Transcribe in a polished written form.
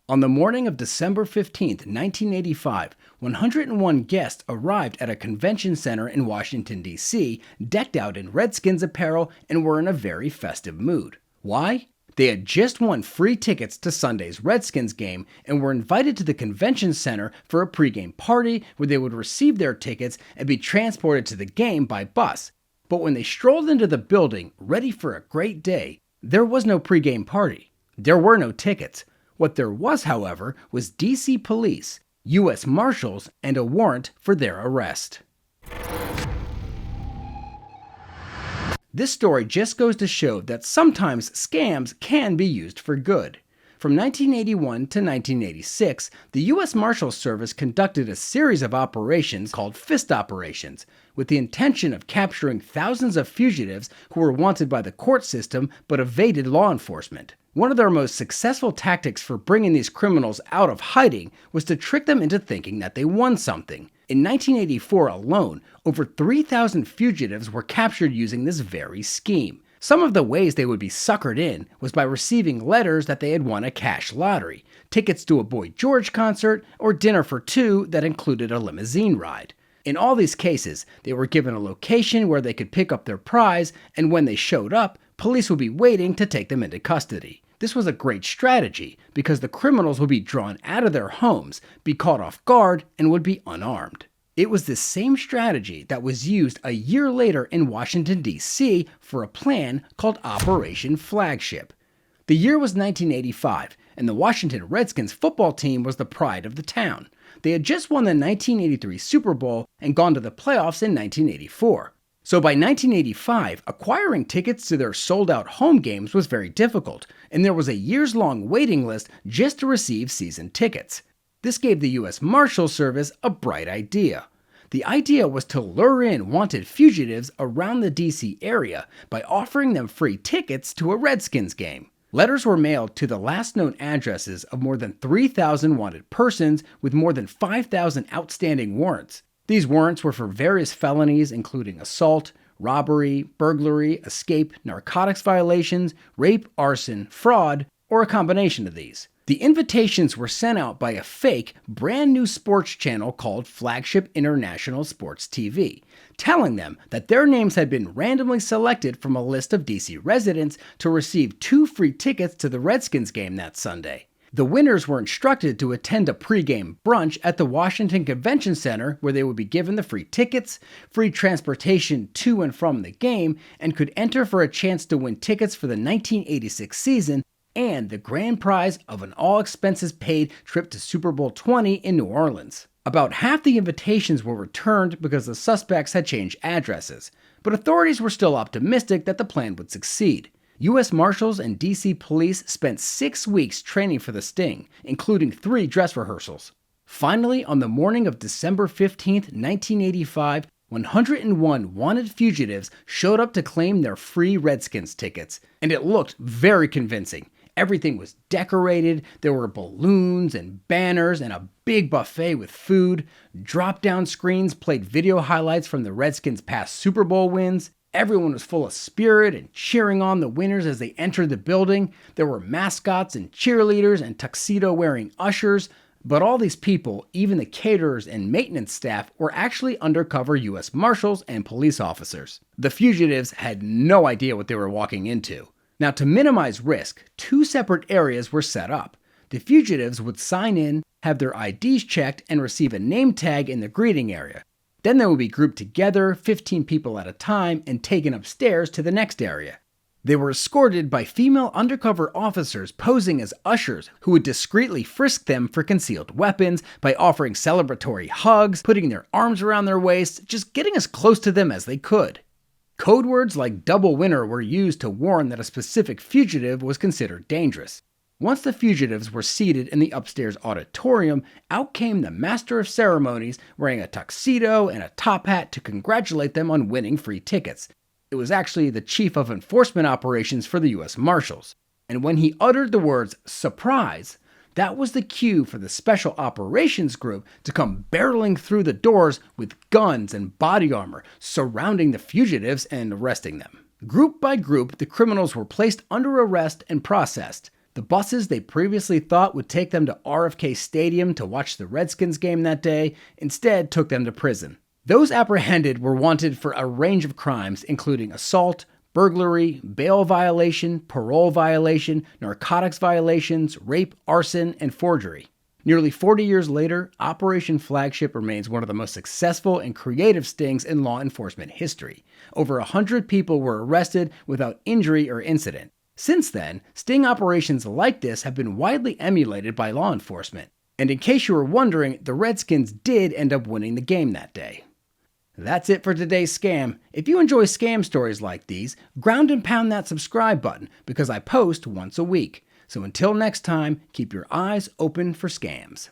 On the morning of December 15th, 1985, 101 guests arrived at a convention center in Washington, D.C., decked out in Redskins apparel and were in a very festive mood. Why? They had just won free tickets to Sunday's Redskins game and were invited to the convention center for a pregame party where they would receive their tickets and be transported to the game by bus. But when they strolled into the building, ready for a great day, there was no pregame party. There were no tickets. What there was, however, was D.C. police, U.S. Marshals, and a warrant for their arrest. This story just goes to show that sometimes scams can be used for good. From 1981 to 1986, the U.S. Marshals Service conducted a series of operations called fist operations, with the intention of capturing thousands of fugitives who were wanted by the court system but evaded law enforcement. One of their most successful tactics for bringing these criminals out of hiding was to trick them into thinking that they won something. In 1984 alone, over 3,000 fugitives were captured using this very scheme. Some of the ways they would be suckered in was by receiving letters that they had won a cash lottery, tickets to a Boy George concert, or dinner for two that included a limousine ride. In all these cases, they were given a location where they could pick up their prize, and when they showed up, police would be waiting to take them into custody. This was a great strategy because the criminals would be drawn out of their homes, be caught off guard, and would be unarmed. It was this same strategy that was used a year later in Washington, D.C. for a plan called Operation Flagship. The year was 1985, and the Washington Redskins football team was the pride of the town. They had just won the 1983 Super Bowl and gone to the playoffs in 1984. So by 1985, acquiring tickets to their sold-out home games was very difficult, and there was a years-long waiting list just to receive season tickets. This gave the U.S. Marshals Service a bright idea. The idea was to lure in wanted fugitives around the D.C. area by offering them free tickets to a Redskins game. Letters were mailed to the last known addresses of more than 3,000 wanted persons with more than 5,000 outstanding warrants. These warrants were for various felonies including assault, robbery, burglary, escape, narcotics violations, rape, arson, fraud, or a combination of these. The invitations were sent out by a fake, brand new sports channel called Flagship International Sports TV, telling them that their names had been randomly selected from a list of DC residents to receive 2 free tickets to the Redskins game that Sunday. The winners were instructed to attend a pregame brunch at the Washington Convention Center where they would be given the free tickets, free transportation to and from the game, and could enter for a chance to win tickets for the 1986 season and the grand prize of an all-expenses-paid trip to Super Bowl 20 in New Orleans. About half the invitations were returned because the suspects had changed addresses, but authorities were still optimistic that the plan would succeed. U.S. Marshals and D.C. police spent 6 weeks training for the sting, including 3 dress rehearsals. Finally, on the morning of December 15th, 1985, 101 wanted fugitives showed up to claim their free Redskins tickets, and it looked very convincing. Everything was decorated, there were balloons and banners and a big buffet with food. Drop-down screens played video highlights from the Redskins' past Super Bowl wins. Everyone was full of spirit and cheering on the winners as they entered the building. There were mascots and cheerleaders and tuxedo-wearing ushers. But all these people, even the caterers and maintenance staff, were actually undercover U.S. Marshals and police officers. The fugitives had no idea what they were walking into. Now, to minimize risk, 2 separate areas were set up. The fugitives would sign in, have their IDs checked, and receive a name tag in the greeting area. Then they would be grouped together, 15 people at a time, and taken upstairs to the next area. They were escorted by female undercover officers posing as ushers who would discreetly frisk them for concealed weapons by offering celebratory hugs, putting their arms around their waists, just getting as close to them as they could. Code words like double winner were used to warn that a specific fugitive was considered dangerous. Once the fugitives were seated in the upstairs auditorium, out came the master of ceremonies wearing a tuxedo and a top hat to congratulate them on winning free tickets. It was actually the chief of enforcement operations for the U.S. Marshals. And when he uttered the words "surprise," that was the cue for the Special Operations Group to come barreling through the doors with guns and body armor, surrounding the fugitives and arresting them. Group by group, the criminals were placed under arrest and processed. The buses they previously thought would take them to RFK Stadium to watch the Redskins game that day instead took them to prison. Those apprehended were wanted for a range of crimes, including assault, burglary, bail violation, parole violation, narcotics violations, rape, arson, and forgery. Nearly 40 years later, Operation Flagship remains one of the most successful and creative stings in law enforcement history. Over 100 people were arrested without injury or incident. Since then, sting operations like this have been widely emulated by law enforcement. And in case you were wondering, the Redskins did end up winning the game that day. That's it for today's scam. If you enjoy scam stories like these, ground and pound that subscribe button because I post once a week. So until next time, keep your eyes open for scams.